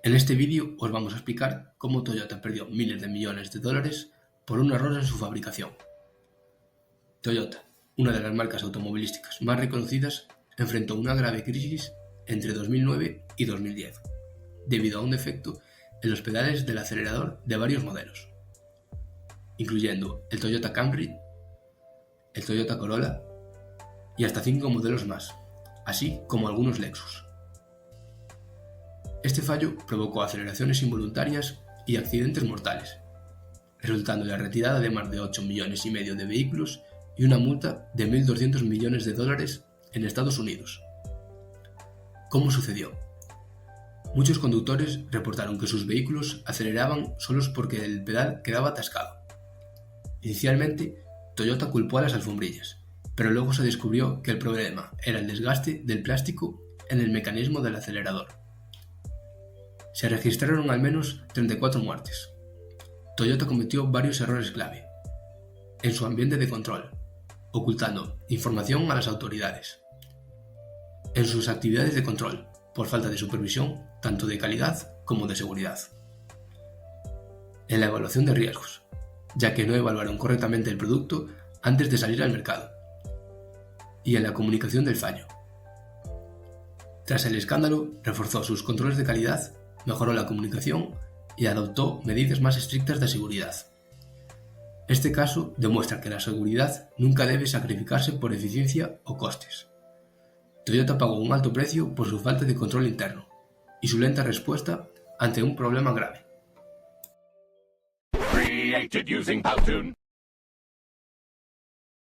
En este vídeo os vamos a explicar cómo Toyota perdió miles de millones de dólares por un error en su fabricación. Toyota, una de las marcas automovilísticas más reconocidas, enfrentó una grave crisis entre 2009 y 2010, debido a un defecto en los pedales del acelerador de varios modelos, incluyendo el Toyota Camry, el Toyota Corolla y hasta 5 modelos más, así como algunos Lexus. Este fallo provocó aceleraciones involuntarias y accidentes mortales, resultando en la retirada de más de 8,5 millones de vehículos y una multa de 1.200 millones de dólares en Estados Unidos. ¿Cómo sucedió? Muchos conductores reportaron que sus vehículos aceleraban solos porque el pedal quedaba atascado. Inicialmente, Toyota culpó a las alfombrillas, pero luego se descubrió que el problema era el desgaste del plástico en el mecanismo del acelerador. Se registraron al menos 34 muertes. Toyota cometió varios errores clave en su ambiente de control, ocultando información a las autoridades, en sus actividades de control, por falta de supervisión tanto de calidad como de seguridad, en la evaluación de riesgos, ya que no evaluaron correctamente el producto antes de salir al mercado, y en la comunicación del fallo. Tras el escándalo, reforzó sus controles de calidad, mejoró la comunicación y adoptó medidas más estrictas de seguridad. Este caso demuestra que la seguridad nunca debe sacrificarse por eficiencia o costes. Toyota pagó un alto precio por su falta de control interno y su lenta respuesta ante un problema grave. Created using Powtoon.